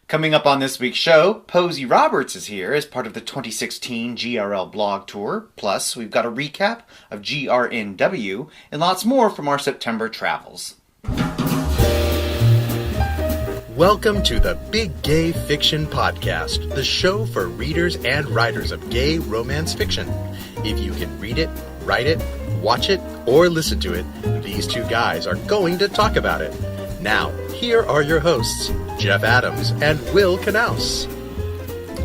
Coming up on this week's show, Posy Roberts is here as part of the 2016 GRL Blog Tour. Plus, we've got a recap of GRNW and lots more from our September travels. Welcome to the Big Gay Fiction Podcast, the show for readers and writers of gay romance fiction. If you can read it, write it, watch it, or listen to it, these two guys are going to talk about it. Now, here are your hosts, Jeff Adams and Will Knaus.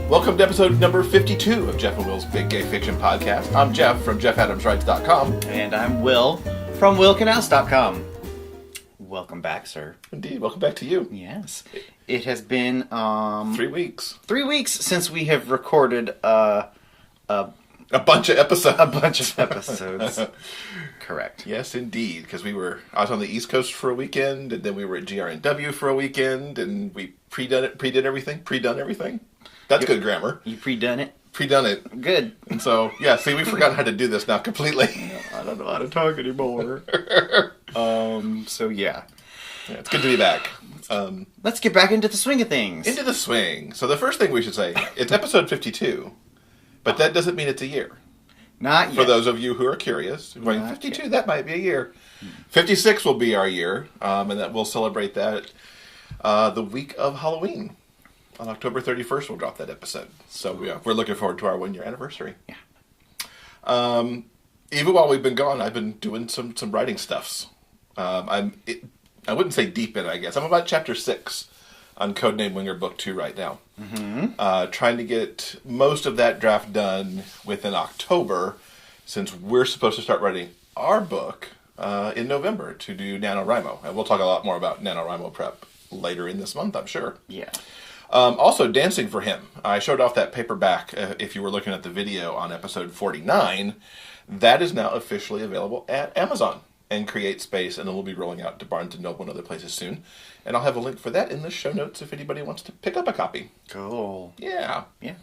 Welcome to episode number 52 of Jeff and Will's Big Gay Fiction Podcast. I'm Jeff from JeffAdamsWrites.com. And I'm Will from WillKnaus.com. Welcome back, sir. Indeed, welcome back to you. Yes. It has been 3 weeks. 3 weeks since we have recorded a bunch of episodes. Correct. Yes, indeed, because I was on the East Coast for a weekend, and then we were at GRNW for a weekend, and we pre-done everything. That's good grammar. You pre-done it? Pre-done it. Good. And so, yeah, see, we've forgotten how to do this now completely. I don't know how to talk anymore. So yeah. It's good to be back. Let's get back into the swing of things. Into the swing. So the first thing we should say, it's episode 52, but that doesn't mean it's a year. Not yet. For those of you who are curious, going 52, that might be a year. 56 will be our year, and that we'll celebrate that the week of Halloween. On October 31st, we'll drop that episode. So we're looking forward to our 1-year anniversary. Yeah. Even while we've been gone, I've been doing some writing stuffs. I wouldn't say deep in, I guess. I'm about chapter 6 on Codename Winger Book 2 right now. Mm-hmm. Trying to get most of that draft done within October, since we're supposed to start writing our book in November to do NaNoWriMo. And we'll talk a lot more about NaNoWriMo prep later in this month, I'm sure. Yeah. Also, Dancing for Him. I showed off that paperback, if you were looking at the video on episode 49. That is now officially available at Amazon and CreateSpace, and it will be rolling out to Barnes & Noble and other places soon. And I'll have a link for that in the show notes if anybody wants to pick up a copy. Cool. Yeah. Yeah.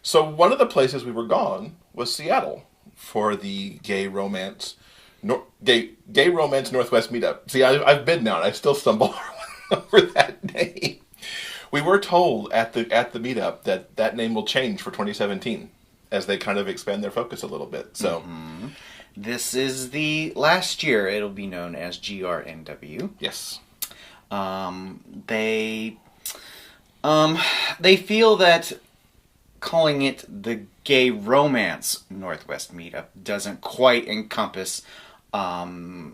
So one of the places we were gone was Seattle for the Gay Romance Northwest meetup. See, I've been now, and I still stumble over that name. We were told at the meetup that name will change for 2017 as they kind of expand their focus a little bit. So this is the last year it'll be known as GRNW. Yes. They feel that calling it the Gay Romance Northwest meetup doesn't quite encompass the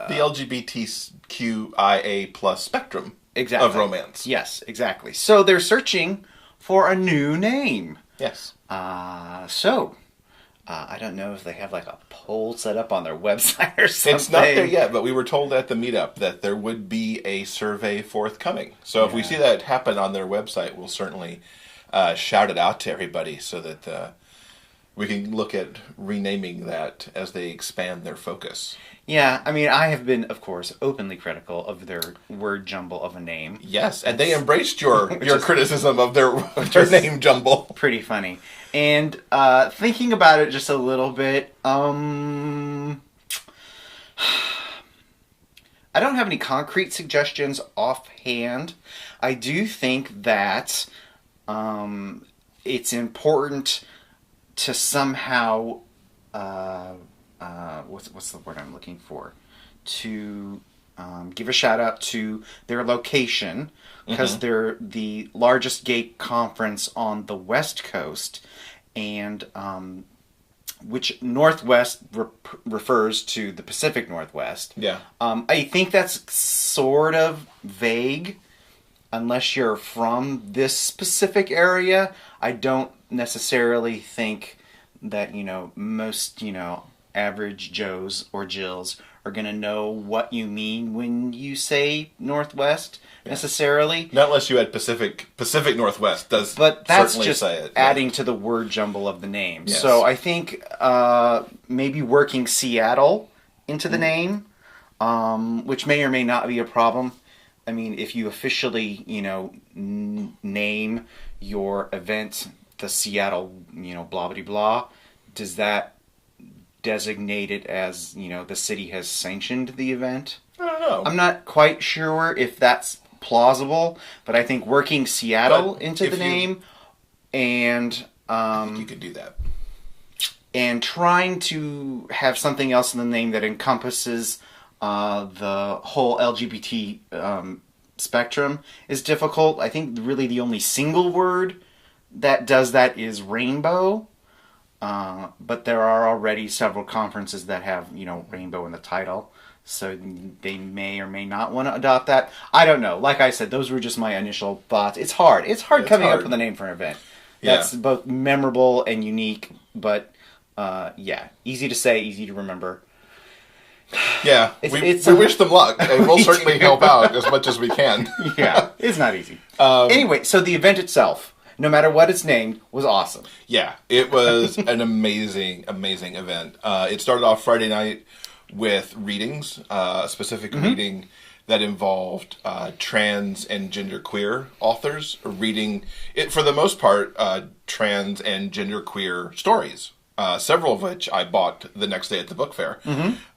LGBTQIA plus spectrum. Exactly. Of romance. Yes, exactly. So they're searching for a new name. Yes. I don't know if they have like a poll set up on their website or something. It's not there yet, but we were told at the meetup that there would be a survey forthcoming. So if we see that happen on their website, we'll certainly shout it out to everybody so that we can look at renaming that as they expand their focus. Yeah, I mean, I have been, of course, openly critical of their word jumble of a name. Yes, and they embraced your criticism of their name jumble. Pretty funny. And thinking about it just a little bit, I don't have any concrete suggestions offhand. I do think that it's important to somehow... what's the word I'm looking for? To give a shout out to their location, because they're the largest gay conference on the West Coast, and which Northwest refers to the Pacific Northwest. Yeah. I think that's sort of vague, unless you're from this specific area. I don't necessarily think that, most, average Joes or Jills are going to know what you mean when you say Northwest, necessarily. Not unless you had Pacific Northwest does. But that's certainly just say it, adding to the word jumble of the name. Yes. So I think maybe working Seattle into the name, which may or may not be a problem. I mean, if you officially, name your event the Seattle, blah, blah, blah, does that designate it as, the city has sanctioned the event? I don't know. I'm not quite sure if that's plausible, but I think working Seattle But into the name and I think you could do that. And trying to have something else in the name that encompasses the whole LGBT spectrum is difficult. I think really the only single word that does that is rainbow. But there are already several conferences that have, rainbow in the title. So they may or may not want to adopt that. I don't know. Like I said, those were just my initial thoughts. It's hard. It's hard coming up with a name for an event. That's both memorable and unique, but easy to say, easy to remember. Yeah, we wish them luck, and we'll certainly help out as much as we can. Yeah, it's not easy. Anyway, so the event itself, no matter what it's named, was awesome. Yeah, it was an amazing, amazing event. It started off Friday night with readings, a specific reading that involved trans and genderqueer authors reading it, for the most part, trans and genderqueer stories. Several of which I bought the next day at the book fair.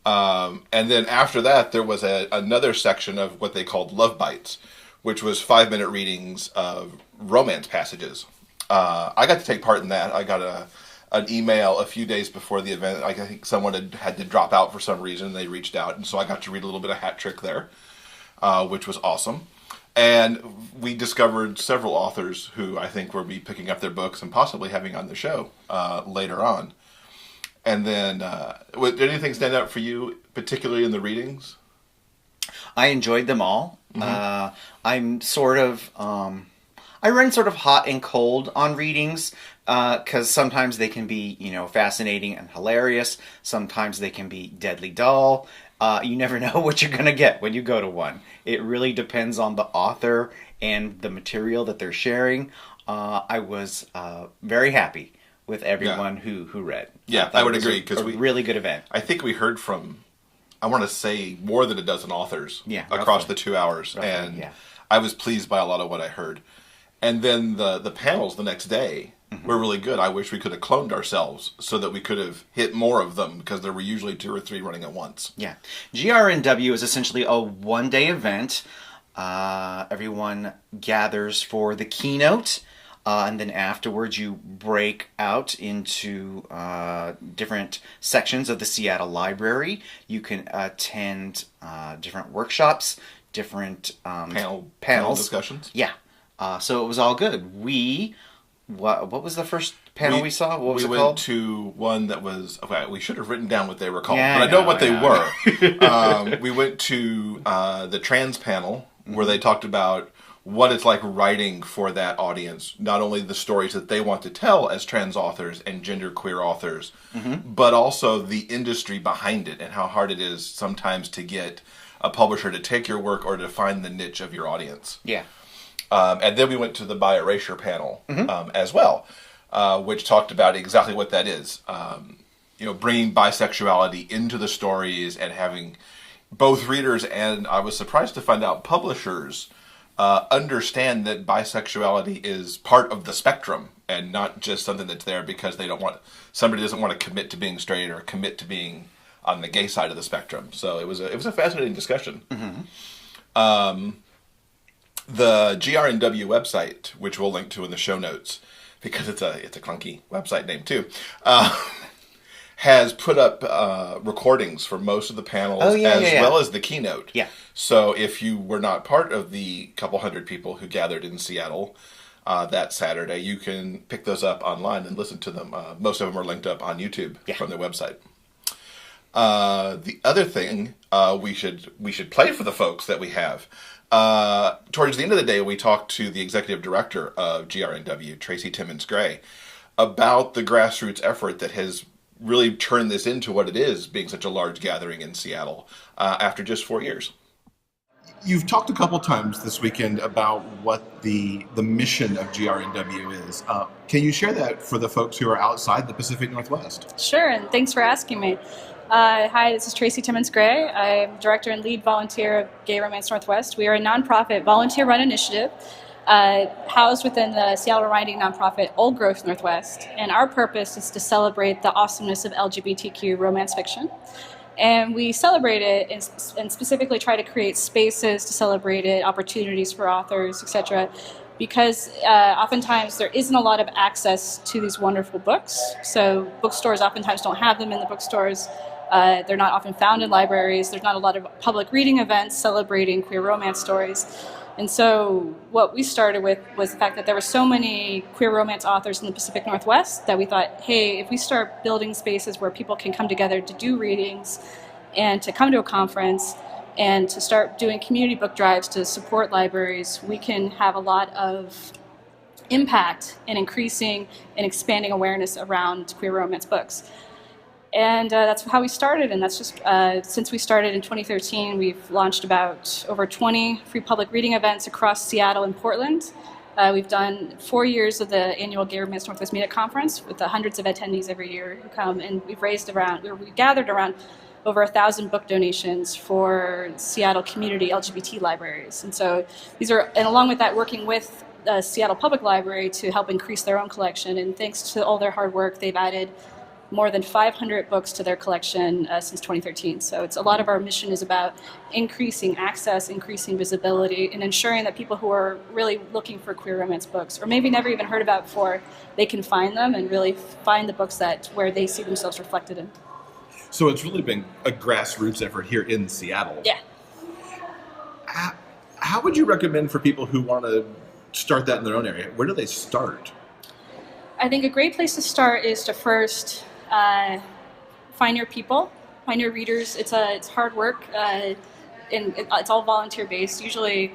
And then after that, there was another section of what they called Love Bites, which was 5-minute readings of romance passages. I got to take part in that. I got an email a few days before the event. I think someone had to drop out for some reason. They reached out, and so I got to read a little bit of Hat Trick there, which was awesome. And we discovered several authors who I think will be picking up their books and possibly having on the show later on. And then, did anything stand out for you, particularly in the readings? I enjoyed them all. I'm sort of... I run sort of hot and cold on readings because sometimes they can be, fascinating and hilarious. Sometimes they can be deadly dull. You never know what you're going to get when you go to one. It really depends on the author and the material that they're sharing. I was very happy with everyone who read. Yeah, I would agree. Because really good event. I think we heard from, I want to say, more than a dozen authors across the 2 hours. And I was pleased by a lot of what I heard. And then the panels the next day were really good. I wish we could have cloned ourselves so that we could have hit more of them, because there were usually 2 or 3 running at once. Yeah. GRNW is essentially a one-day event. Everyone gathers for the keynote, and then afterwards you break out into different sections of the Seattle Library. You can attend different workshops, different panel discussions. Yeah. So it was all good. What was the first panel we saw? What was it called? We went to one that was... Okay, we should have written down what they were called, yeah, but I know what they were. We went to the trans panel, where they talked about what it's like writing for that audience. Not only the stories that they want to tell as trans authors and genderqueer authors, but also the industry behind it and how hard it is sometimes to get a publisher to take your work or to find the niche of your audience. Yeah. And then we went to the bi-erasure panel as well, which talked about exactly what that is. Bringing bisexuality into the stories and having both readers and, I was surprised to find out, publishers understand that bisexuality is part of the spectrum and not just something that's there because somebody doesn't want to commit to being straight or commit to being on the gay side of the spectrum. So it was a fascinating discussion. The GRNW website, which we'll link to in the show notes, because it's a clunky website name too, has put up recordings for most of the panels well as the keynote. Yeah. So if you were not part of the couple hundred people who gathered in Seattle that Saturday, you can pick those up online and listen to them. Most of them are linked up on YouTube from their website. The other thing we should play for the folks that we have. Towards the end of the day, we talked to the executive director of GRNW, Tracy Timmons Gray, about the grassroots effort that has really turned this into what it is, being such a large gathering in Seattle after just 4 years. You've talked a couple times this weekend about what the mission of GRNW is. Can you share that for the folks who are outside the Pacific Northwest? Sure, and thanks for asking me. Hi, this is Tracy Timmons Gray. I'm director and lead volunteer of Gay Romance Northwest. We are a nonprofit volunteer-run initiative housed within the Seattle Riding nonprofit Old Growth Northwest. And our purpose is to celebrate the awesomeness of LGBTQ romance fiction. And we celebrate it and specifically try to create spaces to celebrate it, opportunities for authors, etc. Because oftentimes there isn't a lot of access to these wonderful books. So bookstores oftentimes don't have them in the bookstores. They're not often found in libraries. There's not a lot of public reading events celebrating queer romance stories. And so what we started with was the fact that there were so many queer romance authors in the Pacific Northwest that we thought, hey, if we start building spaces where people can come together to do readings and to come to a conference and to start doing community book drives to support libraries, we can have a lot of impact in increasing and expanding awareness around queer romance books. And that's how we started, and that's just, since we started in 2013, we've launched about over 20 free public reading events across Seattle and Portland. We've done 4 years of the annual Gay Romance Northwest Meetup Conference with the hundreds of attendees every year who come, and we gathered around over 1,000 book donations for Seattle community LGBT libraries. And so and along with that, working with the Seattle Public Library to help increase their own collection, and thanks to all their hard work, they've added more than 500 books to their collection since 2013. So a lot of our mission is about increasing access, increasing visibility, and ensuring that people who are really looking for queer romance books, or maybe never even heard about before, they can find them and really find the books where they see themselves reflected in. So it's really been a grassroots effort here in Seattle. Yeah. How would you recommend for people who want to start that in their own area? Where do they start? I think a great place to start is to first find your people, find your readers. It's hard work, and it's all volunteer based. Usually,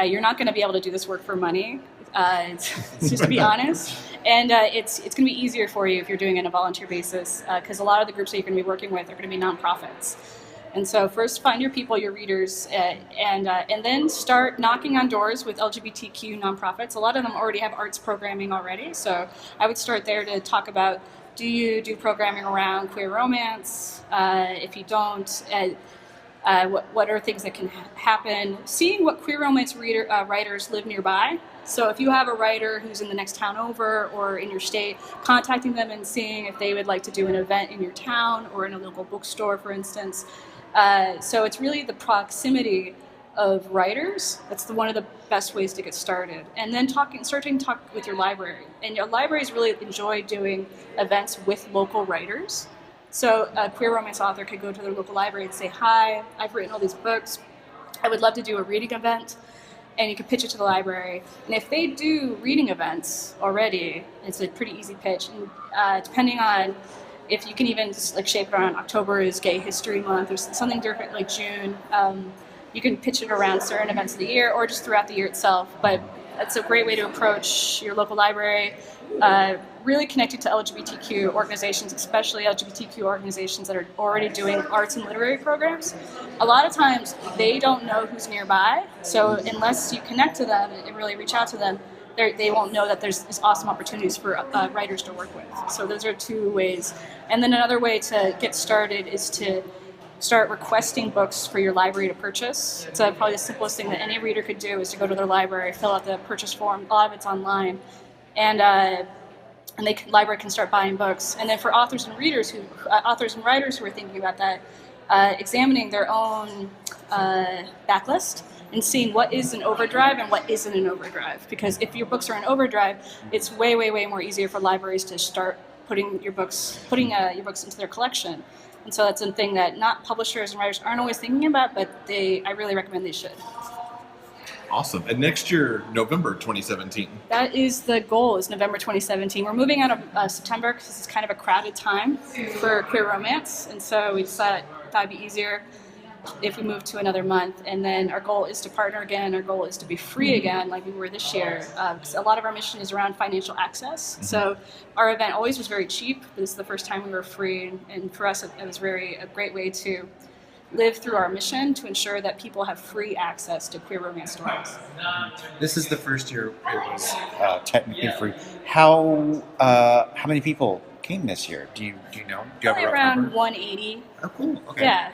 you're not going to be able to do this work for money. It's just to be honest, and it's going to be easier for you if you're doing it on a volunteer basis, because a lot of the groups that you're going to be working with are going to be nonprofits. And so first find your people, your readers, and then start knocking on doors with LGBTQ nonprofits. A lot of them already have arts programming already, so I would start there to talk about, do you do programming around queer romance? If you don't, what are things that can happen? Seeing what queer romance writers live nearby. So if you have a writer who's in the next town over or in your state, contacting them and seeing if they would like to do an event in your town or in a local bookstore, for instance. So it's really the proximity of writers. That's one of the best ways to get started. And then starting to talk with your library. And your libraries really enjoy doing events with local writers. So a queer romance author could go to their local library and say, hi, I've written all these books. I would love to do a reading event. And you can pitch it to the library. And if they do reading events already, it's a pretty easy pitch. And depending on if you can even just shape it around October is Gay History Month or something different like June, you can pitch it around certain events of the year or just throughout the year itself. But it's a great way to approach your local library, really connected to LGBTQ organizations, especially LGBTQ organizations that are already doing arts and literary programs. A lot of times they don't know who's nearby, so unless you connect to them and really reach out to them, they won't know that there's these awesome opportunities for writers to work with. So those are two ways. And then another way to get started is to start requesting books for your library to purchase. It's probably the simplest thing that any reader could do is to go to their library, fill out the purchase form. A lot of it's online, and the library can start buying books. And then for authors and writers who are thinking about that, examining their own backlist and seeing what is an overdrive and what isn't an overdrive. Because if your books are in overdrive, it's way, way, way more easier for libraries to start putting your books into their collection. And so that's something that not publishers and writers aren't always thinking about, but I really recommend they should. Awesome. And next year, November 2017. That is the goal, is November 2017. We're moving out of September because it's kind of a crowded time for queer romance. And so we thought it'd be easier if we move to another month. And then our goal is to partner again. Our goal is to be free again like we were this year. Because a lot of our mission is around financial access. So our event always was very cheap. This is the first time we were free. And for us, it was a great way to live through our mission to ensure that people have free access to queer romance stories. This is the first year it was technically free. How many people came this year? Do you know? Do you have a rough around number? 180. Oh, cool. Okay. Yeah.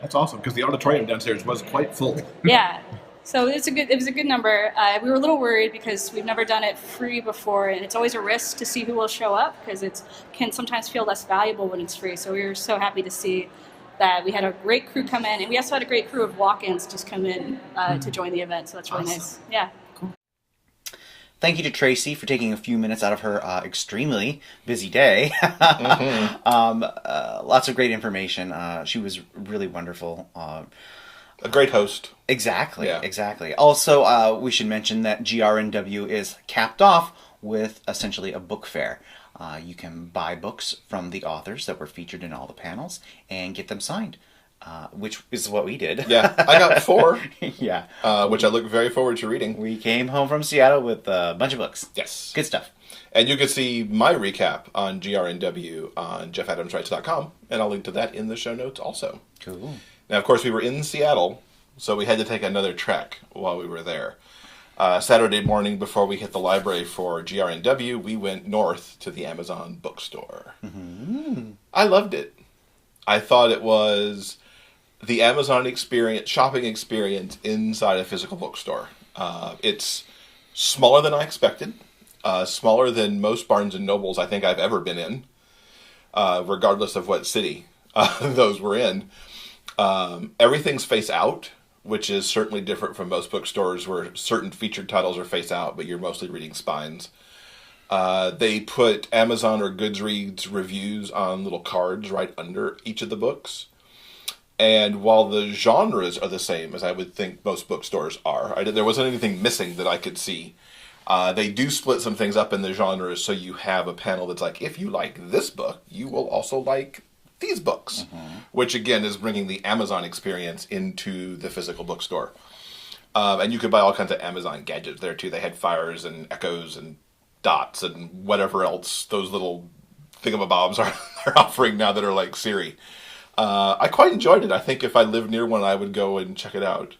That's awesome, because the auditorium downstairs was quite full. Yeah. So it was a good number. We were a little worried because we've never done it free before, and it's always a risk to see who will show up because it can sometimes feel less valuable when it's free. So we were so happy to see that we had a great crew come in, and we also had a great crew of walk-ins just come in to join the event. So that's really nice. Yeah. Thank you to Tracy for taking a few minutes out of her extremely busy day. Lots of great information. She was really wonderful. A great host. Exactly, Yeah. exactly. Also, we should mention that GRNW is capped off with essentially a book fair. You can buy books from the authors that were featured in all the panels and get them signed, which is what we did. Yeah, I got 4, Yeah. which I look very forward to reading. We came home from Seattle with a bunch of books. Yes. Good stuff. And you can see my recap on GRNW on jeffadamswrites.com, and I'll link to that in the show notes also. Cool. Now, of course, we were in Seattle, so we had to take another trek while we were there. Saturday morning, before we hit the library for GRNW, we went north to the Amazon bookstore. Mm-hmm. I loved it. I thought it was the Amazon experience, shopping experience inside a physical bookstore. It's smaller than I expected, smaller than most Barnes & Nobles I think I've ever been in, regardless of what city those were in. Everything's face out, which is certainly different from most bookstores where certain featured titles are face out, but you're mostly reading spines. They put Amazon or Goodreads reviews on little cards right under each of the books. And while the genres are the same as I would think most bookstores are, there wasn't anything missing that I could see. They do split some things up in the genres, so you have a panel that's like, if you like this book, you will also like these books, which again is bringing the Amazon experience into the physical bookstore. And you could buy all kinds of Amazon gadgets there too. They had fires and echoes and dots and whatever else those little thingamabobs they're offering now that are like Siri. I quite enjoyed it. I think if I lived near one, I would go and check it out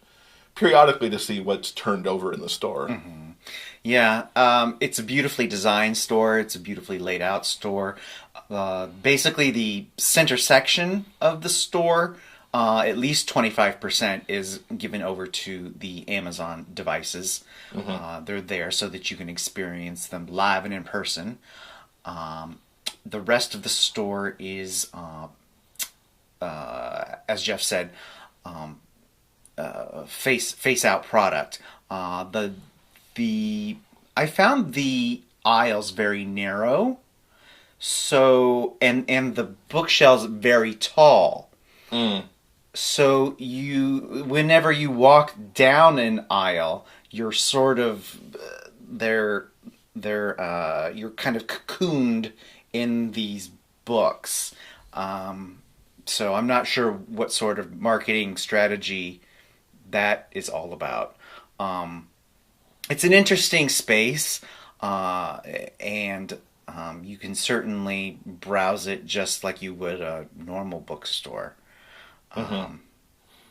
periodically to see what's turned over in the store. Mm-hmm. Yeah, it's a beautifully designed store. It's a beautifully laid out store. Basically, the center section of the store, at least 25% is given over to the Amazon devices. Mm-hmm. They're there so that you can experience them live and in person. The rest of the store is, as Jeff said, face out product. I found the aisles very narrow, so and the bookshelves very tall. So whenever you walk down an aisle, you're sort of you're kind of cocooned in these books. So I'm not sure what sort of marketing strategy that is all about. It's an interesting space, and you can certainly browse it just like you would a normal bookstore.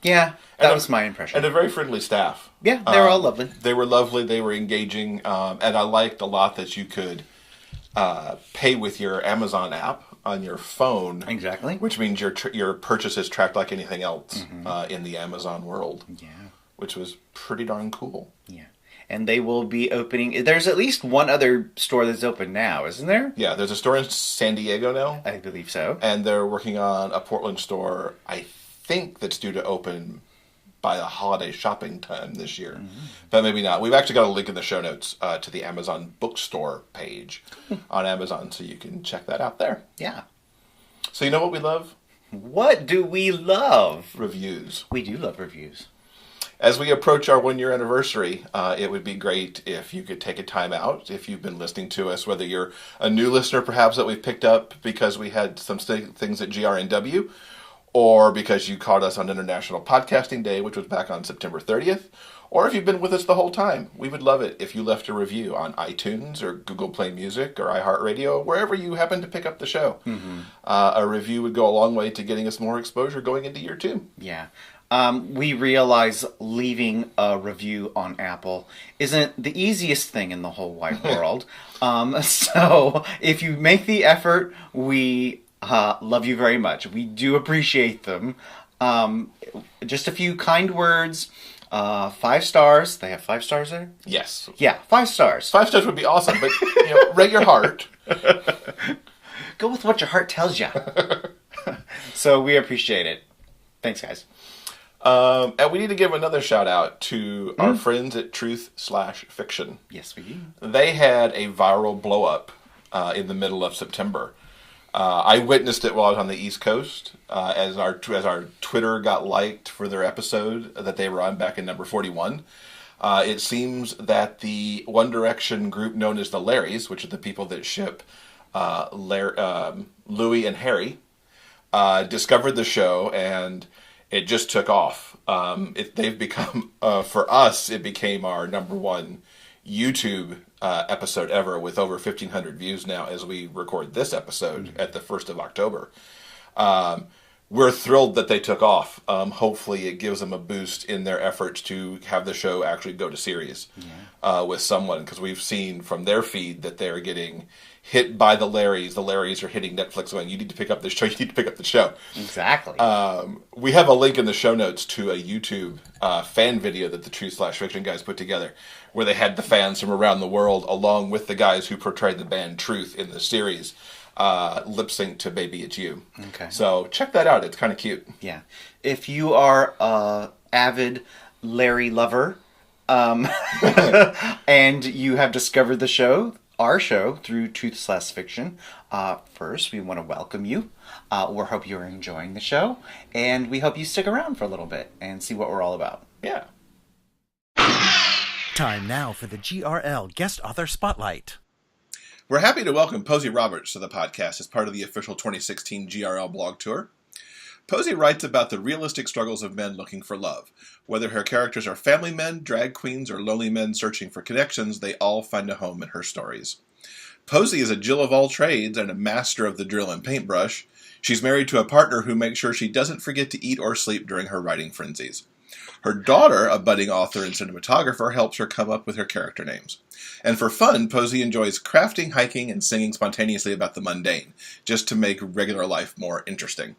Yeah, that was my impression. And a very friendly staff. Yeah, they were all lovely. They were lovely. They were engaging, and I liked a lot that you could pay with your Amazon app on your phone. Exactly. Which means your purchase is tracked like anything else in the Amazon world. Yeah. Which was pretty darn cool. Yeah. And they will be opening... There's at least one other store that's open now, isn't there? Yeah, there's a store in San Diego now. I believe so. And they're working on a Portland store, I think, that's due to open by the holiday shopping time this year. But maybe not. We've actually got a link in the show notes to the Amazon bookstore page on Amazon, so you can check that out there. Yeah. So you know what we love? What do we love? Reviews. We do love reviews. As we approach our 1-year anniversary, it would be great if you could take a time out, if you've been listening to us, whether you're a new listener perhaps that we've picked up because we had some things at GRNW, or because you caught us on International Podcasting Day, which was back on September 30th, or if you've been with us the whole time. We would love it if you left a review on iTunes or Google Play Music or iHeartRadio, wherever you happen to pick up the show. A review would go a long way to getting us more exposure going into year 2. Yeah. We realize leaving a review on Apple isn't the easiest thing in the whole wide world. So if you make the effort, we love you very much. We do appreciate them. Just a few kind words 5 stars. They have 5 stars there? Yes. Yeah, 5 stars. 5 stars would be awesome, but rate your heart. Go with what your heart tells you. So we appreciate it. Thanks, guys. And we need to give another shout out to our friends at Truth/Fiction. Yes, we do. They had a viral blow up in the middle of September. I witnessed it while I was on the East Coast as our Twitter got liked for their episode that they were on back in number 41. It seems that the One Direction group known as the Larries, which are the people that ship Louis and Harry, discovered the show, and it just took off. They've become, for us, it became our number one YouTube episode ever, with over 1,500 views now as we record this episode at the 1st of October. We're thrilled that they took off. Hopefully it gives them a boost in their efforts to have the show actually go to series with someone, because we've seen from their feed that they're getting hit by the Larries. The Larries are hitting Netflix going, you need to pick up this show, you need to pick up the show. Exactly. We have a link in the show notes to a YouTube fan video that the Truth/Fiction guys put together, where they had the fans from around the world, along with the guys who portrayed the band Truth in the series, lip sync to Baby It's You. Okay. So check that out. It's kind of cute. Yeah. If you are a avid Larry lover, and you have discovered the show, our show, through Truth/Fiction, first, we want to welcome you. We hope you're enjoying the show, and we hope you stick around for a little bit and see what we're all about. Yeah. Time now for the GRL Guest Author Spotlight. We're happy to welcome Posy Roberts to the podcast as part of the official 2016 GRL Blog Tour. Posy writes about the realistic struggles of men looking for love. Whether her characters are family men, drag queens, or lonely men searching for connections, they all find a home in her stories. Posy is a Jill of all trades and a master of the drill and paintbrush. She's married to a partner who makes sure she doesn't forget to eat or sleep during her writing frenzies. Her daughter, a budding author and cinematographer, helps her come up with her character names. And for fun, Posy enjoys crafting, hiking, and singing spontaneously about the mundane, just to make regular life more interesting.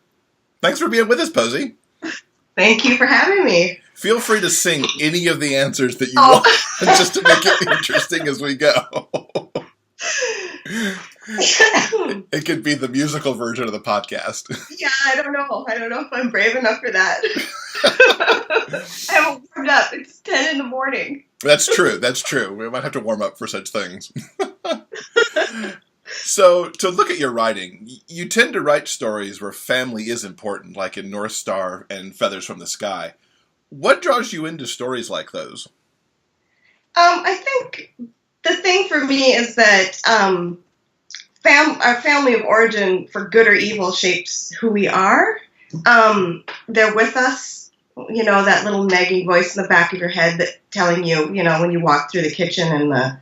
Thanks for being with us, Posy. Thank you for having me. Feel free to sing any of the answers that you want, just to make it interesting as we go. It could be the musical version of the podcast. Yeah, I don't know. I don't know if I'm brave enough for that. I haven't warmed up. It's 10 in the morning. That's true. That's true. We might have to warm up for such things. So, to look at your writing, you tend to write stories where family is important, like in North Star and Feathers from the Sky. What draws you into stories like those? I think the thing for me is that our family of origin, for good or evil, shapes who we are. They're with us. You know, that little nagging voice in the back of your head that telling you, when you walk through the kitchen and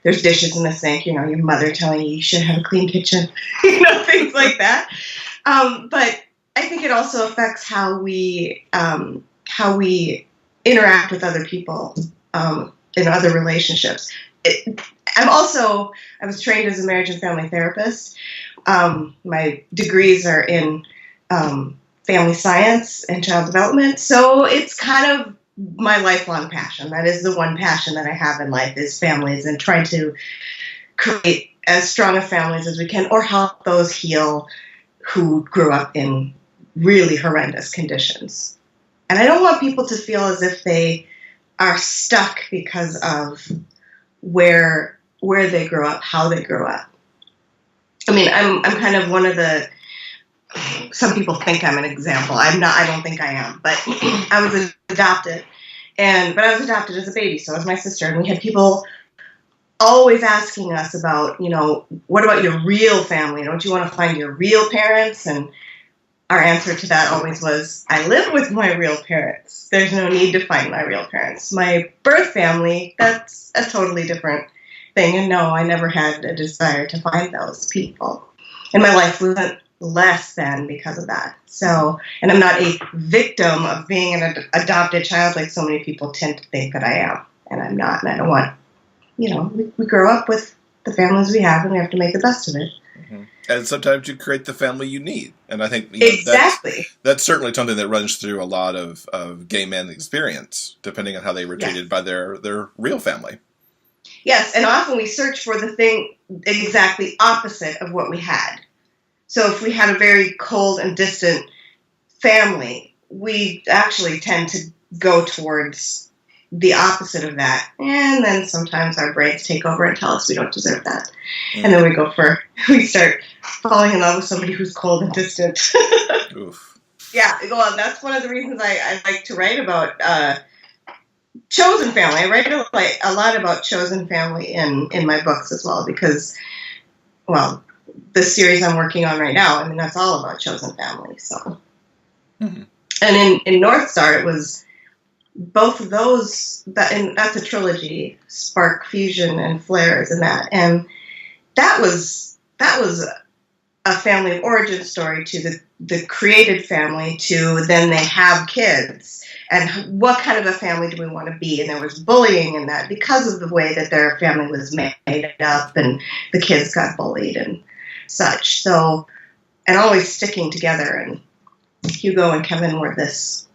there's dishes in the sink, your mother telling you should have a clean kitchen, things like that. But I think it also affects how we interact with other people in other relationships. I was trained as a marriage and family therapist. My degrees are in family science and child development, so it's kind of my lifelong passion. That is the one passion that I have in life, is families, and trying to create as strong of families as we can, or help those heal who grew up in really horrendous conditions. And I don't want people to feel as if they are stuck because of where they grew up, how they grew up. I mean, I'm kind of one of the, some people think I'm an example. I'm not, I don't think I am, but I was adopted. But I was adopted as a baby, so was my sister. And we had people always asking us about, what about your real family? Don't you want to find your real parents? And our answer to that always was, I live with my real parents. There's no need to find my real parents. My birth family, that's a totally different thing. And no, I never had a desire to find those people. And my life wasn't less than because of that. So, and I'm not a victim of being an adopted child like so many people tend to think that I am. And I'm not. And I don't want, we grow up with the families we have, and we have to make the best of it. Mm-hmm. And sometimes you create the family you need. And I think Exactly. that's certainly something that runs through a lot of gay men experience, depending on how they were treated by their real family. Yes, and often we search for the thing exactly opposite of what we had. So if we had a very cold and distant family, we actually tend to go towards the opposite of that. And then sometimes our brains take over and tell us we don't deserve that. Mm. And then we start falling in love with somebody who's cold and distant. Oof. Yeah, well, that's one of the reasons I like to write about chosen family. I write a lot about chosen family in my books as well because, well, the series I'm working on right now, I mean, that's all about chosen family. So, mm-hmm. And in North Star, it was both of those, and that's a trilogy, Spark, Fusion, and Flares, and that was a family of origin story to the created family to then they have kids. And what kind of a family do we want to be? And there was bullying in that because of the way that their family was made up and the kids got bullied and such. So, and always sticking together. And Hugo and Kevin were this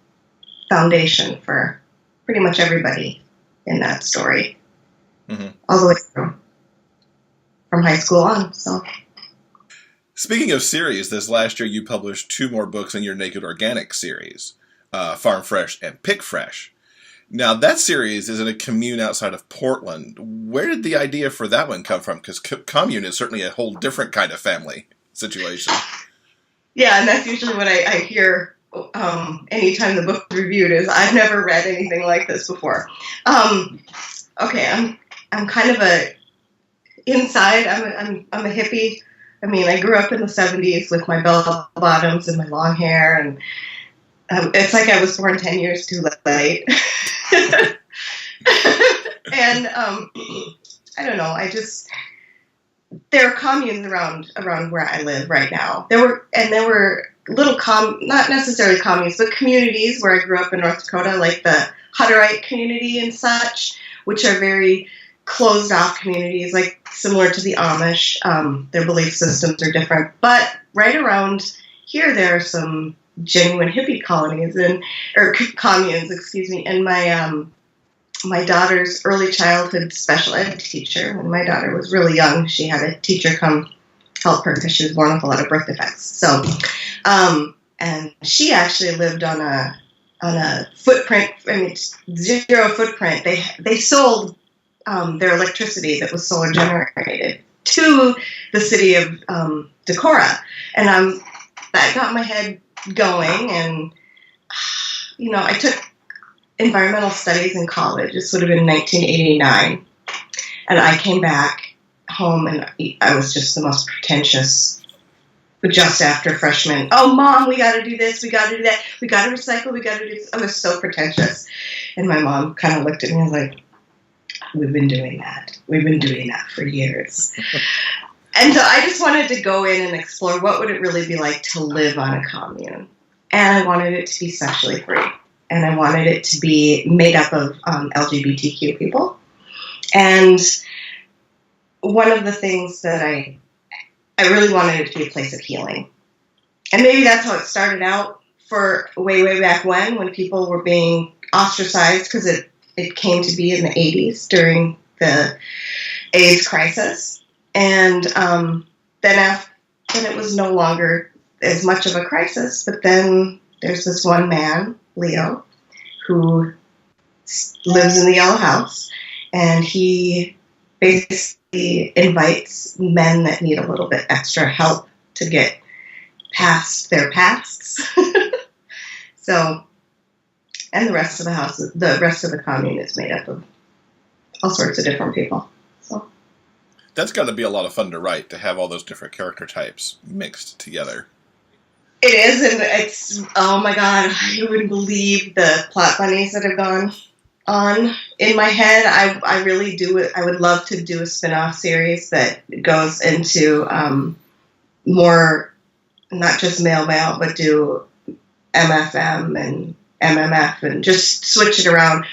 foundation for pretty much everybody in that story. Mm-hmm. All the way through. From high school on. So. Speaking of series, this last year you published 2 more books in your Naked Organic series. Farm Fresh and Pick Fresh. Now, that series is in a commune outside of Portland. Where did the idea for that one come from? Because commune is certainly a whole different kind of family situation. Yeah, and that's usually what I hear anytime the book is reviewed is, I've never read anything like this before. Okay, I'm kind of inside, I'm a hippie. I mean, I grew up in the 70s with my bell bottoms and my long hair, and it's like I was born 10 years too late. And I don't know, there are communes around where I live right now. There were little not necessarily communes, but communities where I grew up in North Dakota, like the Hutterite community and such, which are very closed off communities, like similar to the Amish. Their belief systems are different, but right around here there are some genuine hippie colonies or communes, excuse me. And my daughter's early childhood special ed teacher, when my daughter was really young, she had a teacher come help her because she was born with a lot of birth defects. So, and she actually lived on a footprint, I mean, 0 footprint. They sold their electricity that was solar generated to the city of Decorah, and that got my head going. And I took environmental studies in college. This would have been 1989, and I came back home and I was just the most pretentious. Just after freshman, oh Mom, we got to do this, we got to do that, we got to recycle, we got to do this. I was so pretentious, and my mom kind of looked at me and was like, "We've been doing that. We've been doing that for years." And so I just wanted to go in and explore what would it really be like to live on a commune. And I wanted it to be sexually free. And I wanted it to be made up of LGBTQ people. And one of the things that I really wanted it to be a place of healing. And maybe that's how it started out for way back when people were being ostracized, because it came to be in the 80s during the AIDS crisis. And then it was no longer as much of a crisis. But then there's this one man, Leo, who lives in the Yellow House, and he basically invites men that need a little bit extra help to get past their pasts. So, and the rest of the commune is made up of all sorts of different people. So that's got to be a lot of fun to write, to have all those different character types mixed together. It is, and it's, oh my God, you wouldn't believe the plot bunnies that have gone on in my head. I really do it. I would love to do a spin-off series that goes into more, not just male, but do MFM and MMF and just switch it around.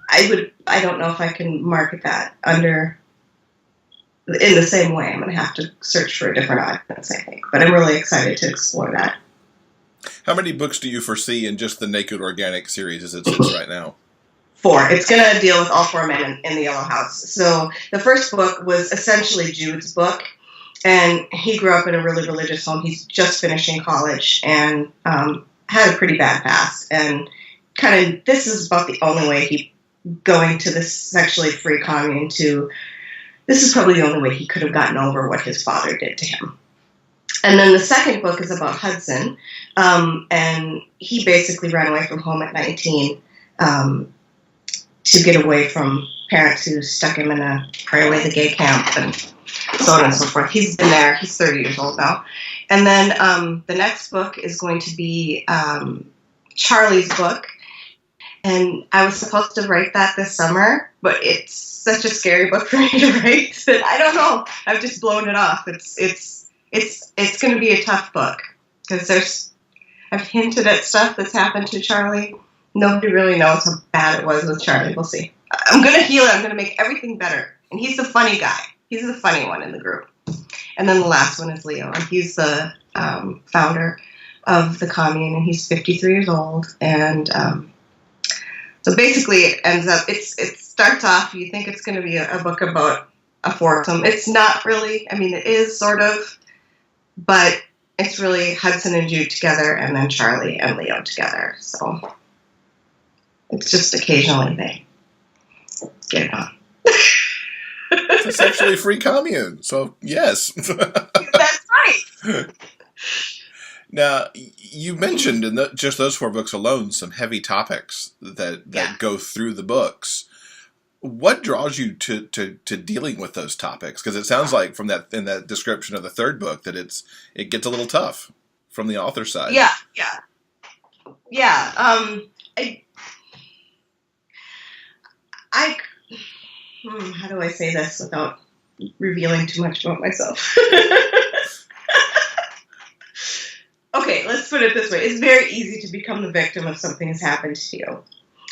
I don't know if I can market that under in the same way. I'm going to have to search for a different audience, I think. But I'm really excited to explore that. How many books do you foresee in just the Naked Organic series as it sits right now? 4. It's going to deal with all 4 men in the Yellow House. So the first book was essentially Jude's book, and he grew up in a really religious home. He's just finishing college and had a pretty bad past. And kind of this is about the only way he going to this sexually free commune to. This is probably the only way he could have gotten over what his father did to him. And then the second book is about Hudson, and he basically ran away from home at 19 to get away from parents who stuck him in a pray away the gay camp and so on and so forth. He's been there. He's 30 years old now. And then the next book is going to be Charlie's book. And I was supposed to write that this summer, but it's such a scary book for me to write that I don't know. I've just blown it off. It's going to be a tough book because I've hinted at stuff that's happened to Charlie. Nobody really knows how bad it was with Charlie. We'll see. I'm going to heal it. I'm going to make everything better. And he's the funny guy. He's the funny one in the group. And then the last one is Leo, and he's the founder of the commune, and he's 53 years old. And so basically, it ends up. It starts off. You think it's going to be a book about a foursome. It's not really. I mean, it is sort of, but it's really Hudson and Jude together, and then Charlie and Leo together. So it's just occasionally they get it on. It's a sexually free commune, so yes. That's right. Now, you mentioned in just those 4 books alone some heavy topics that go through the books. What draws you to dealing with those topics? Because it sounds like from in that description of the third book that it gets a little tough from the author's side. Yeah. How do I say this without revealing too much about myself? Okay, let's put it this way. It's very easy to become the victim if something has happened to you.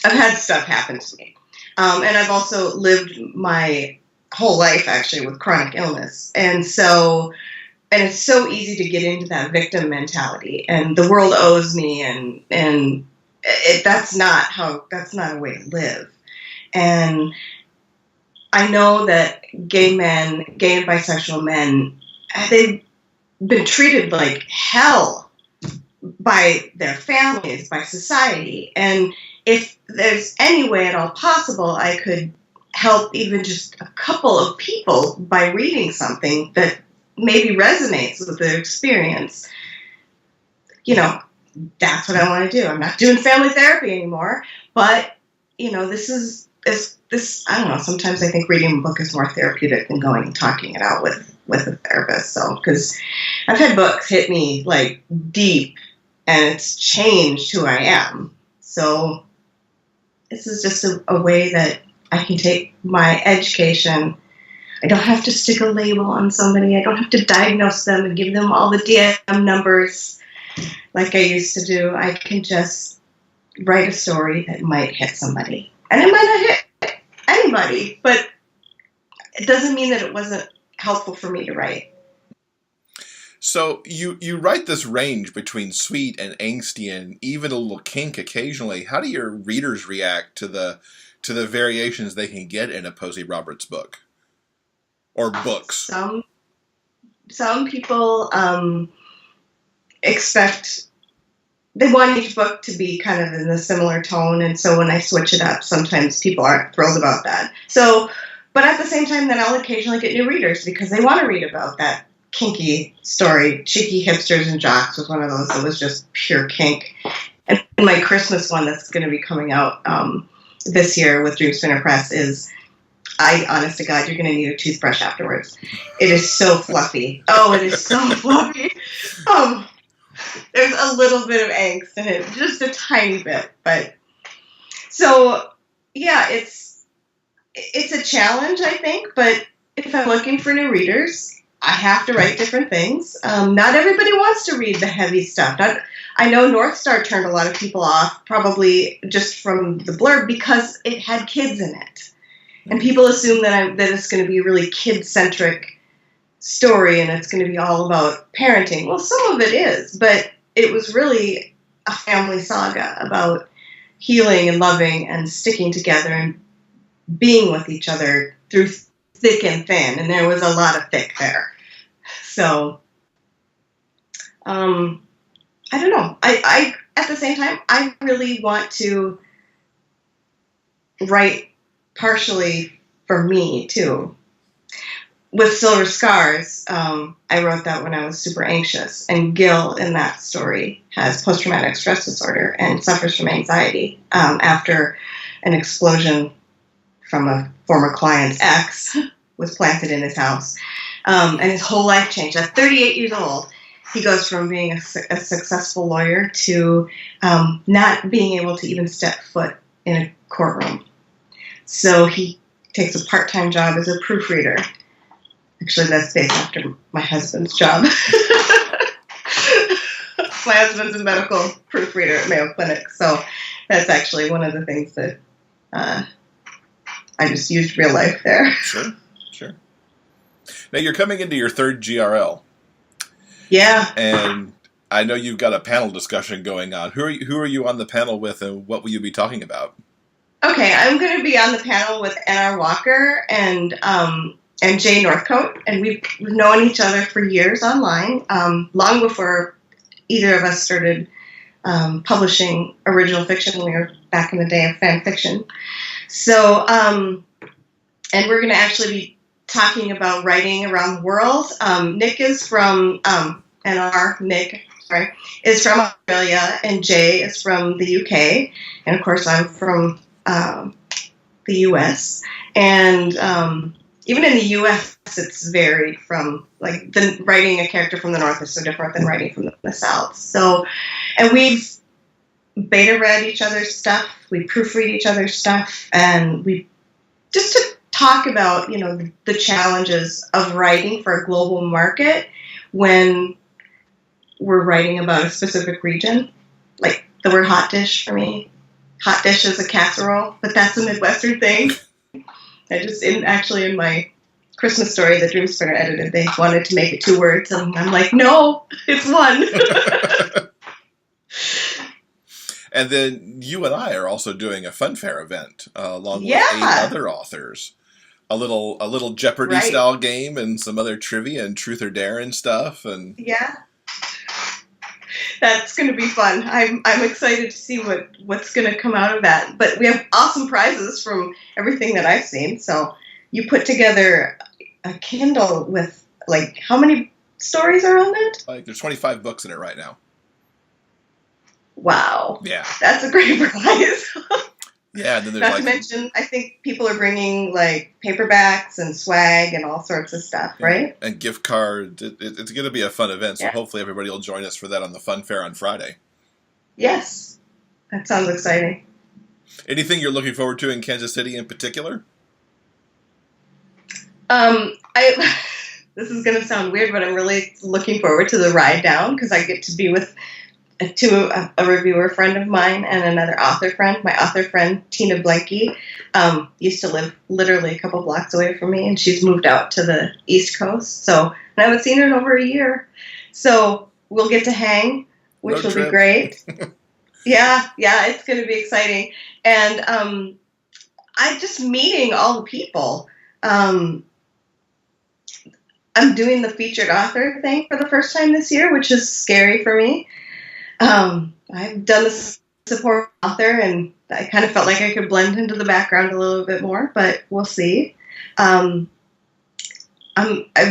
I've had stuff happen to me. And I've also lived my whole life, actually, with chronic illness. And it's so easy to get into that victim mentality. And the world owes me, and that's not a way to live. And I know that gay and bisexual men, they've been treated like hell by their families, by society. And if there's any way at all possible, I could help even just a couple of people by reading something that maybe resonates with their experience. That's what I want to do. I'm not doing family therapy anymore, but, this I don't know, sometimes I think reading a book is more therapeutic than going and talking it out with a therapist. So, because I've had books hit me like deep and it's changed who I am. So this is just a way that I can take my education. I don't have to stick a label on somebody. I don't have to diagnose them and give them all the DSM numbers like I used to do. I can just write a story that might hit somebody. And it might not hit anybody, but it doesn't mean that it wasn't helpful for me to write. So you write this range between sweet and angsty and even a little kink occasionally. How do your readers react to the variations they can get in a Posy Roberts book or books? Some people they want each book to be kind of in a similar tone, and so when I switch it up, sometimes people aren't thrilled about that. So, but at the same time, then I'll occasionally get new readers because they want to read about that kinky story. Cheeky Hipsters and Jocks was one of those that was just pure kink. And my Christmas one that's going to be coming out this year with Dream Spinner Press is, honest to God, you're going to need a toothbrush afterwards. It is so fluffy. Oh, it is so fluffy. There's a little bit of angst in it, just a tiny bit. But so, yeah, it's a challenge, I think. But if I'm looking for new readers, I have to write different things. Not everybody wants to read the heavy stuff. I know North Star turned a lot of people off, probably just from the blurb, because it had kids in it. And people assume that it's going to be a really kid-centric story and it's going to be all about parenting. Well, some of it is, but it was really a family saga about healing and loving and sticking together and being with each other through thick and thin. And there was a lot of thick there. So, I don't know. I at the same time, I really want to write partially for me too. With Silver Scars, I wrote that when I was super anxious, and Gil in that story has post-traumatic stress disorder and suffers from anxiety after an explosion from a former client's ex was planted in his house, and his whole life changed. At 38 years old, he goes from being a successful lawyer to not being able to even step foot in a courtroom. So he takes a part-time job as a proofreader. Actually, that's based after my husband's job. My husband's a medical proofreader at Mayo Clinic, so that's actually one of the things that I just used real life there. Sure. Now you're coming into your third GRL. Yeah. And I know you've got a panel discussion going on. Who are you on the panel with, and what will you be talking about? Okay, I'm going to be on the panel with N.R. Walker and Jay Northcote, and we've known each other for years online, long before either of us started publishing original fiction. We were back in the day of fan fiction. So, and we're going to actually be talking about writing around the world. Nick is from, Nick is from Australia, and Jay is from the UK, and of course I'm from the US. And even in the US, it's varied from, like, the writing a character from the North is so different than writing from the South. So, and we've beta read each other's stuff, we proofread each other's stuff, and we just to talk about, the challenges of writing for a global market when we're writing about a specific region. Like the word hot dish for me. Hot dish is a casserole, but that's a Midwestern thing. I just, in my Christmas story that Dream Spinner edited, they wanted to make it 2 words, and I'm like, no, it's 1. And then you and I are also doing a funfair event along with 8 other authors. A little Jeopardy style game and some other trivia and truth or dare and stuff. And yeah, that's going to be fun. I'm excited to see what's going to come out of that. But we have awesome prizes from everything that I've seen. So you put together a Kindle with, like, how many stories are on it? Like, there's 25 books in it right now. Wow. Yeah. That's a great prize. Yeah, and then there's Not to mention, I think people are bringing, like, paperbacks and swag and all sorts of stuff, right? And gift cards. It's going to be a fun event, so hopefully everybody will join us for that on the Fun Fair on Friday. Yes. That sounds exciting. Anything you're looking forward to in Kansas City in particular? This is going to sound weird, but I'm really looking forward to the ride down because I get to be with a reviewer friend of mine and another author friend. My author friend, Tina Blanky, used to live literally a couple blocks away from me, and she's moved out to the East Coast. So, and I haven't seen her in over a year. So we'll get to hang, which will be great. Yeah, it's going to be exciting. And I'm just meeting all the people. I'm doing the featured author thing for the first time this year, which is scary for me. I've done the support author, and I kind of felt like I could blend into the background a little bit more, but we'll see. I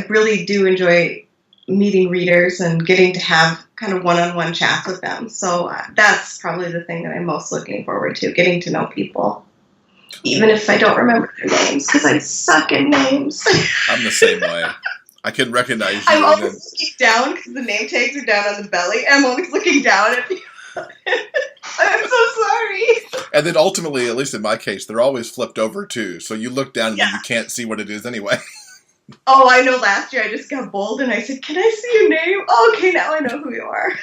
really do enjoy meeting readers and getting to have kind of one-on-one chats with them. So that's probably the thing that I'm most looking forward to, getting to know people, even if I don't remember their names, because I suck at names. I'm the same way. I can recognize you. I'm always looking down because the name tags are down on the belly. I'm always looking down at people. I'm so sorry. And then ultimately, at least in my case, they're always flipped over too. So you look down and then you can't see what it is anyway. Oh, I know. Last year I just got bold and I said, "Can I see your name?" Oh, okay, now I know who you are.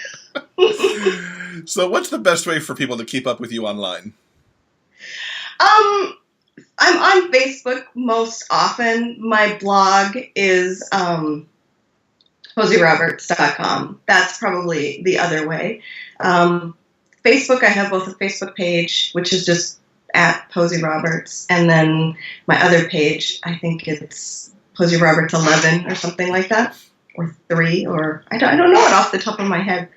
So what's the best way for people to keep up with you online? I'm on Facebook most often. My blog is PosyRoberts.com. That's probably the other way. Facebook, I have both a Facebook page, which is just at Posy Roberts, and then my other page, I think it's Posy Roberts 11 or something like that, or 3, or I don't know it off the top of my head.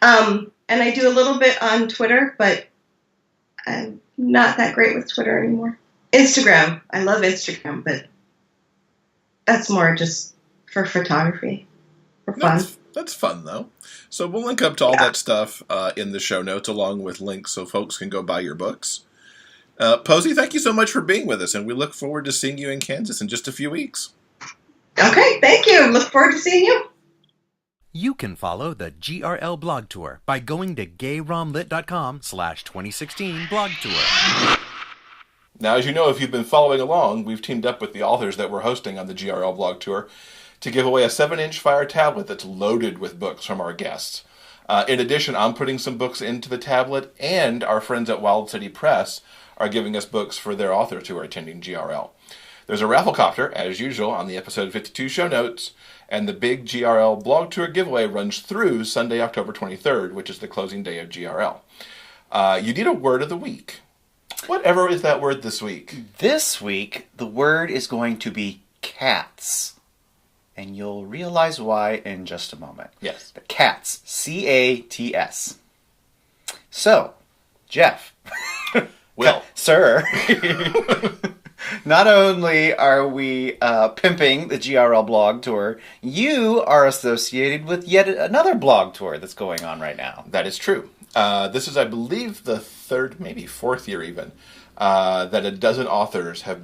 And I do a little bit on Twitter, but I'm not that great with Twitter anymore. Instagram, I love Instagram, but that's more just for photography, for fun. That's fun, though. So we'll link up to all that stuff in the show notes, along with links so folks can go buy your books. Posy, thank you so much for being with us, and we look forward to seeing you in Kansas in just a few weeks. Okay, thank you. Look forward to seeing you. You can follow the GRL Blog Tour by going to gayromlit.com/2016 blog tour. Now, as you know, if you've been following along, we've teamed up with the authors that we're hosting on the GRL Blog Tour to give away a 7-inch Fire tablet that's loaded with books from our guests. In addition, I'm putting some books into the tablet, and our friends at Wild City Press are giving us books for their authors who are attending GRL. There's a rafflecopter, as usual, on the episode 52 show notes, and the big GRL Blog Tour giveaway runs through Sunday, October 23rd, which is the closing day of GRL. You need a word of the week. Whatever is that word this week? This week, the word is going to be cats. And you'll realize why in just a moment. Yes. The cats. C-A-T-S. So, Jeff. Will. Sir. Not only are we pimping the GRL Blog Tour, you are associated with yet another blog tour that's going on right now. That is true. This is, I believe, the 3rd, maybe 4th year even, that a dozen authors have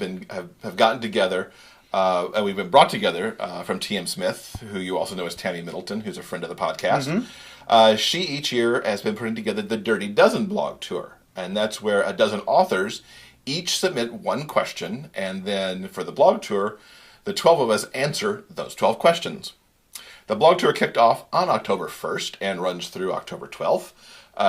gotten together, and we've been brought together from T.M. Smith, who you also know as Tammy Middleton, who's a friend of the podcast. Mm-hmm. She each year has been putting together the Dirty Dozen blog tour, and that's where a dozen authors each submit one question, and then for the blog tour, the 12 of us answer those 12 questions. The blog tour kicked off on October 1st and runs through October 12th.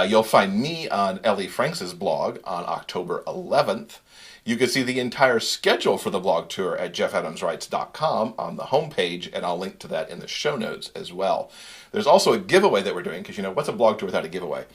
You'll find me on Ellie Franks' blog on October 11th. You can see the entire schedule for the blog tour at jeffadamswrites.com on the homepage, and I'll link to that in the show notes as well. There's also a giveaway that we're doing, because, what's a blog tour without a giveaway?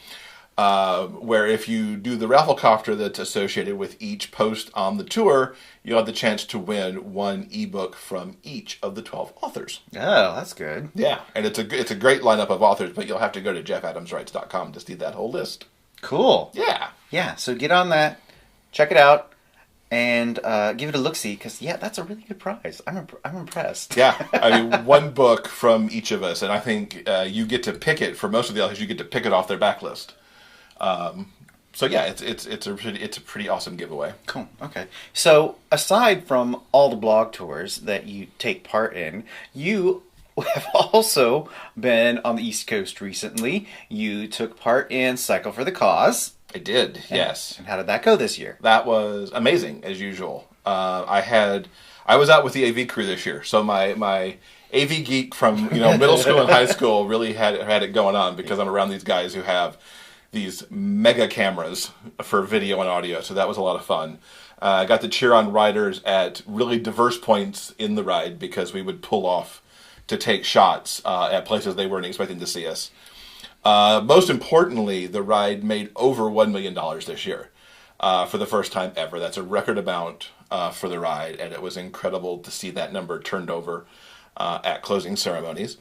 Where if you do the rafflecopter that's associated with each post on the tour, you'll have the chance to win one ebook from each of the 12 authors. Oh, that's good. Yeah, and it's a great lineup of authors, but you'll have to go to jeffadamswrites.com to see that whole list. Cool. Yeah. Yeah, so get on that, check it out, and give it a look-see, because, that's a really good prize. I'm impressed. Yeah, I mean, one book from each of us, and I think you get to pick it, for most of the authors, you get to pick it off their backlist. So yeah, it's a pretty awesome giveaway. Cool. Okay. So aside from all the blog tours that you take part in, you have also been on the East Coast recently. You took part in Cycle for the Cause. I did. Yes. And how did that go this year? That was amazing, as usual. I was out with the AV crew this year, so my AV geek from middle school and high school really had it going on, because I'm around these guys who have these mega cameras for video and audio, so that was a lot of fun. I got to cheer on riders at really diverse points in the ride, because we would pull off to take shots at places they weren't expecting to see us. Most importantly, the ride made over $1 million this year for the first time ever. That's a record amount for the ride, and it was incredible to see that number turned over at closing ceremonies.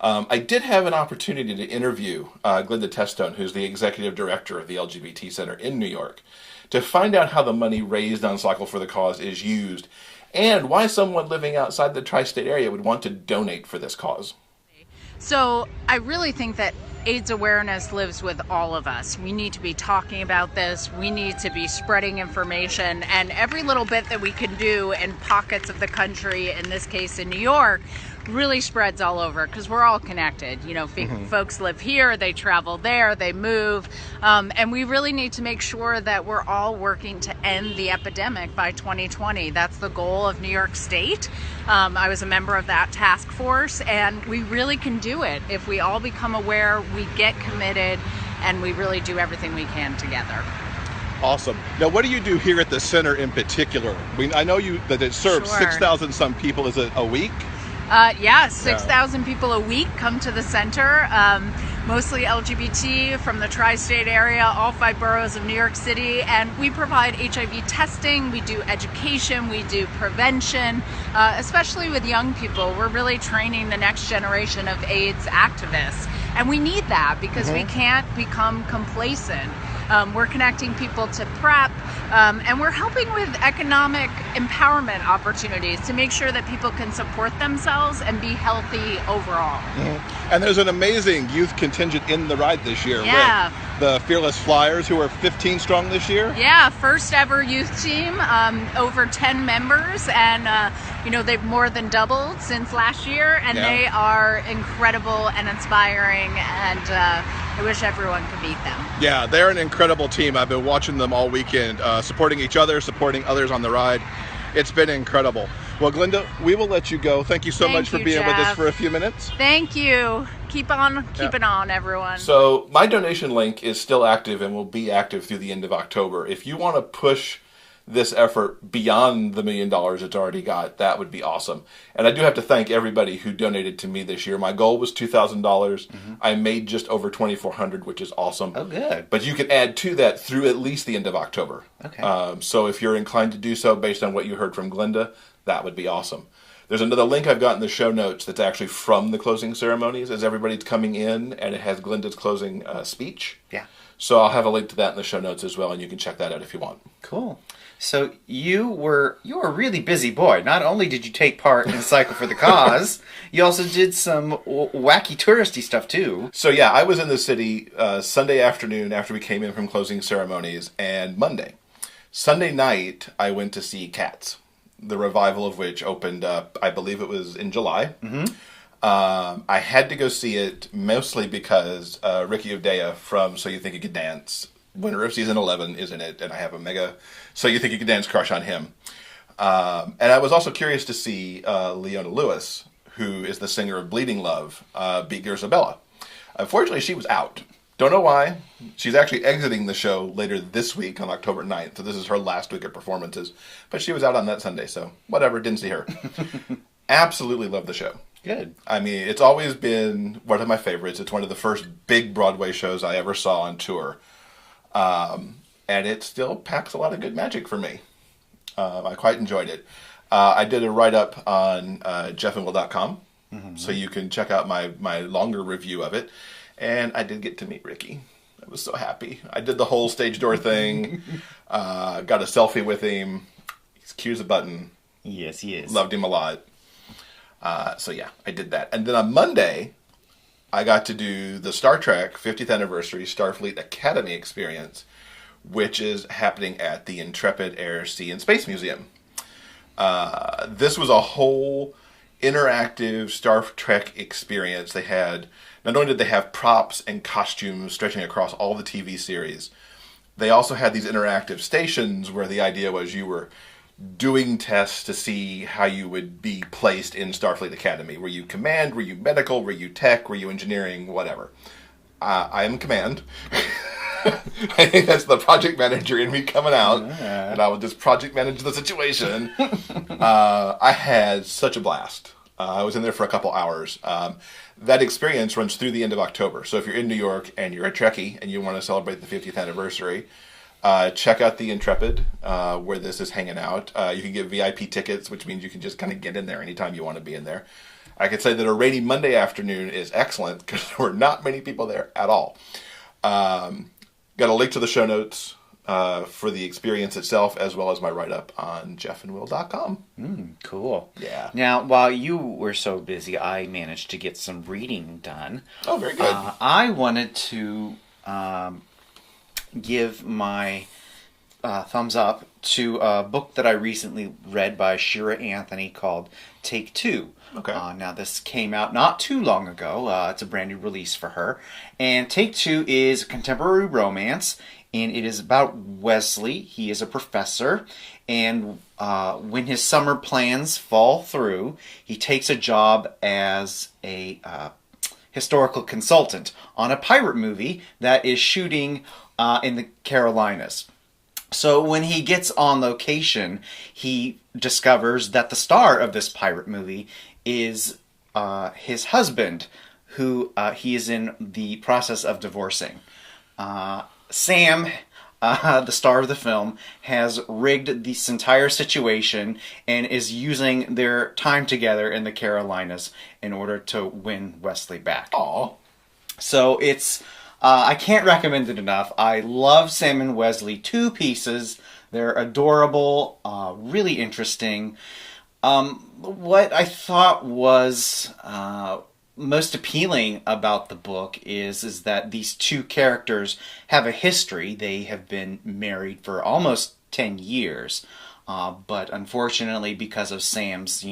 I did have an opportunity to interview Glennda Testone, who's the executive director of the LGBT Center in New York, to find out how the money raised on Cycle for the Cause is used, and why someone living outside the tri-state area would want to donate for this cause. So I really think that AIDS awareness lives with all of us. We need to be talking about this. We need to be spreading information, and every little bit that we can do in pockets of the country, in this case in New York, really spreads all over, because we're all connected. Folks live here, they travel there, they move, and we really need to make sure that we're all working to end the epidemic by 2020. That's the goal of New York State. I was a member of that task force, and we really can do it if we all become aware, we get committed, and we really do everything we can together. Awesome. Now, what do you do here at the center in particular? I know that it serves Sure. 6,000 some people. Is it a week? 6,000 people a week come to the center, mostly LGBT from the tri-state area, all 5 boroughs of New York City, and we provide HIV testing, we do education, we do prevention, especially with young people. We're really training the next generation of AIDS activists, and we need that because we can't become complacent. We're connecting people to PrEP, and we're helping with economic empowerment opportunities to make sure that people can support themselves and be healthy overall. And there's an amazing youth contingent in the ride this year Yeah. with the Fearless Flyers, who are 15 strong this year. Yeah, first ever youth team, over 10 members, and they've more than doubled since last year, and they are incredible and inspiring, and I wish everyone could meet them. Yeah, they're an incredible team. I've been watching them all weekend, supporting each other, supporting others on the ride. It's been incredible. Well, Glennda, we will let you go. Thank you so much for being with us for a few minutes. Thank you. Keep on keeping on, everyone. So my donation link is still active and will be active through the end of October. If you want to push this effort beyond the $1 million it's already got, that would be awesome. And I do have to thank everybody who donated to me this year. My goal was $2,000. I made just over $2,400, which is awesome. Oh, good. But you can add to that through at least the end of October. Okay. So if you're inclined to do so based on what you heard from Glennda, that would be awesome. There's another link I've got in the show notes that's actually from the closing ceremonies as everybody's coming in, and it has Glenda's closing speech. Yeah. So I'll have a link to that in the show notes as well, and you can check that out if you want. Cool. So you were a really busy boy. Not only did you take part in Cycle for the Cause, you also did some wacky touristy stuff too. So yeah, I was in the city Sunday afternoon after we came in from closing ceremonies, and Monday. Sunday night, I went to see Cats, the revival of which opened up, I believe it was in July. I had to go see it mostly because Ricky O'Dea from So You Think You Could Dance, winner of season 11, is in it, and I have a mega So You Think You Could Dance crush on him. And I was also curious to see Leona Lewis, who is the singer of Bleeding Love, beat Gersabella. Unfortunately, she was out. Don't know why. She's actually exiting the show later this week on October 9th, so this is her last week of performances. But she was out on that Sunday, so whatever, didn't see her. Absolutely love the show. Good. I mean, it's always been one of my favorites. It's one of the first big Broadway shows I ever saw on tour. And it still packs a lot of good magic for me. I quite enjoyed it. I did a write-up on jeffandwill.com, so you can check out my longer review of it. And I did get to meet Ricky. I was so happy. I did the whole stage door thing, got a selfie with him. He's cute as a button. Yes, he is. Loved him a lot. So yeah, I did that. And then on Monday, I got to do the Star Trek 50th Anniversary Starfleet Academy Experience, which is happening at the Intrepid Air, Sea, and Space Museum. This was a whole interactive Star Trek experience. They had, not only did they have props and costumes stretching across all the TV series, they also had these interactive stations where the idea was you were doing tests to see how you would be placed in Starfleet Academy. Were you command? Were you medical? Were you tech? Were you engineering? Whatever. I am command. I think that's the project manager in me coming out, and I would just project manage the situation. I had such a blast. I was in there for a couple hours. That experience runs through the end of October. So if you're in New York and you're a Trekkie and you want to celebrate the 50th anniversary, check out the Intrepid, where this is hanging out. You can get VIP tickets, which means you can just kind of get in there anytime you want to be in there. I could say that a rainy Monday afternoon is excellent because there were not many people there at all. Got a link to the show notes for the experience itself, as well as my write-up on jeffandwill.com. Cool. Yeah. Now, while you were so busy, I managed to get some reading done. Oh, very good. I wanted to give my thumbs up to a book that I recently read by Shira Anthony called Take Two. Okay. Now, this came out not too long ago. It's a brand new release for her. And Take Two is a contemporary romance, and it is about Wesley. He is a professor, and when his summer plans fall through, he takes a job as a historical consultant on a pirate movie that is shooting in the Carolinas. So when he gets on location, he discovers that the star of this pirate movie is his husband, who he is in the process of divorcing. Sam, the star of the film, has rigged this entire situation and is using their time together in the Carolinas in order to win Wesley back. Aw. So it's, I can't recommend it enough. I love Sam and Wesley, 2 pieces. They're adorable, really interesting. What I thought was most appealing about the book is that these 2 characters have a history. They have been married for almost 10 years. But unfortunately, because of Sam's,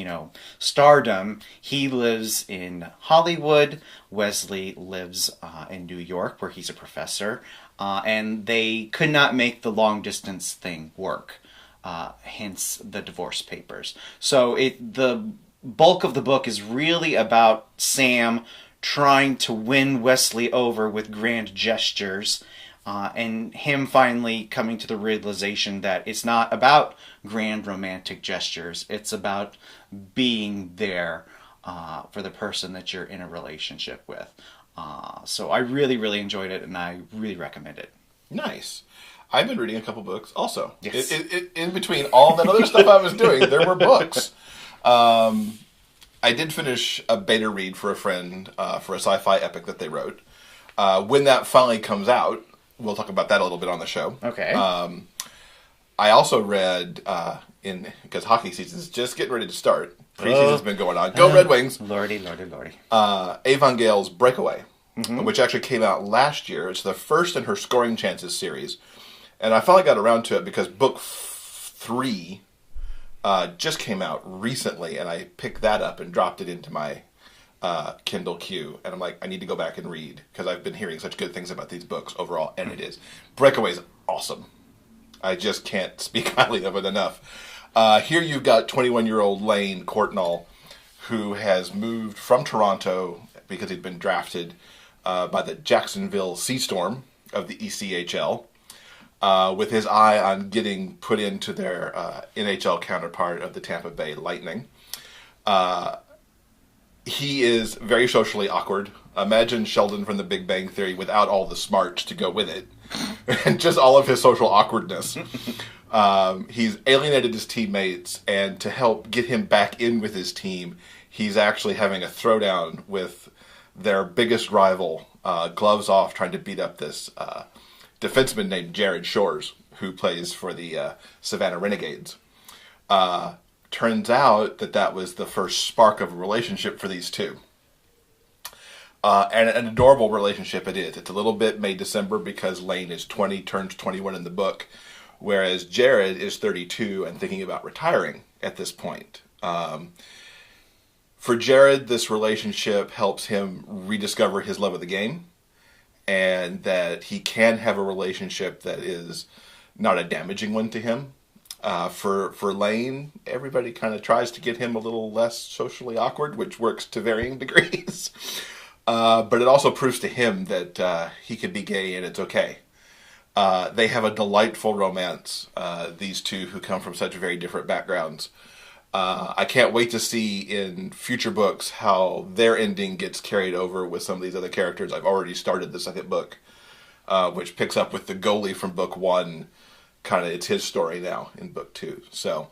stardom, he lives in Hollywood. Wesley lives in New York, where he's a professor. And they could not make the long-distance thing work. Hence the divorce papers. So the bulk of the book is really about Sam trying to win Wesley over with grand gestures, and him finally coming to the realization that it's not about grand romantic gestures. It's about being there for the person that you're in a relationship with. So I really, really enjoyed it, and I really recommend it. Nice. I've been reading a couple books also. Yes. In between all that other stuff I was doing, there were books. I did finish a beta read for a friend for a sci-fi epic that they wrote. When that finally comes out, we'll talk about that a little bit on the show. Okay. I also read, because hockey season's just getting ready to start. Preseason's been going on. Go Red Wings! Lordy, lordy, lordy. Avon Gale's Breakaway, which actually came out last year. It's the first in her Scoring Chances series. And I finally got around to it because book 3 just came out recently, and I picked that up and dropped it into my Kindle queue. And I'm like, I need to go back and read, because I've been hearing such good things about these books overall, and it is. Breakaway's awesome. I just can't speak highly of it enough. Here you've got 21-year-old Lane Courtnall, who has moved from Toronto because he'd been drafted by the Jacksonville Sea Storm of the ECHL, with his eye on getting put into their NHL counterpart of the Tampa Bay Lightning. He is very socially awkward. Imagine Sheldon from The Big Bang Theory without all the smarts to go with it. And just all of his social awkwardness. He's alienated his teammates, and to help get him back in with his team, he's actually having a throwdown with their biggest rival, gloves off, trying to beat up this defenseman named Jared Shores, who plays for the Savannah Renegades. Turns out that was the first spark of a relationship for these two. And an adorable relationship it is. It's a little bit May-December because Lane is 20, turns 21 in the book, whereas Jared is 32 and thinking about retiring at this point. For Jared, this relationship helps him rediscover his love of the game, and that he can have a relationship that is not a damaging one to him. For Lane, everybody kind of tries to get him a little less socially awkward, which works to varying degrees. But it also proves to him that he can be gay and it's okay. They have a delightful romance, these two who come from such very different backgrounds. I can't wait to see in future books how their ending gets carried over with some of these other characters. I've already started the second book, which picks up with the goalie from book 1. Kind of, it's his story now in book 2. So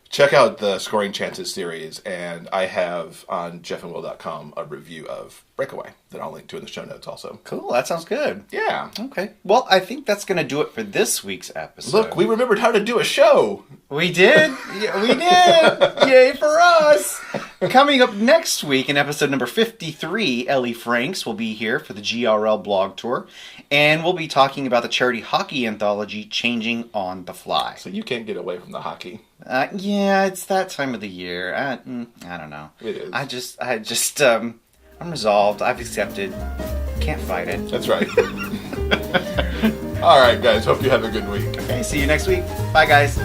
check out the Scoring Chances series, and I have on jeffandwill.com a review of Breakaway that I'll link to in the show notes also. Cool, that sounds good. Yeah. Okay. Well, I think that's going to do it for this week's episode. Look, we remembered how to do a show. We did. Yeah, we did. Yay for us. Coming up next week in episode number 53, Ellie Franks will be here for the GRL Blog Tour, and we'll be talking about the charity hockey anthology, Changing on the Fly. So you can't get away from the hockey. Yeah, it's that time of the year. I don't know. It is. I'm resolved. I've accepted. Can't fight it. That's right. All right, guys. Hope you have a good week. Okay, see you next week. Bye, guys.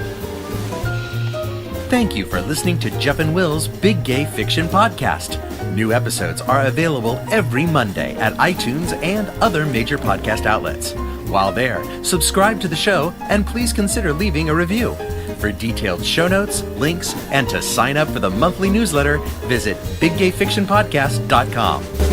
Thank you for listening to Jeff and Will's Big Gay Fiction Podcast. New episodes are available every Monday at iTunes and other major podcast outlets. While there, subscribe to the show and please consider leaving a review. For detailed show notes, links, and to sign up for the monthly newsletter, visit biggayfictionpodcast.com.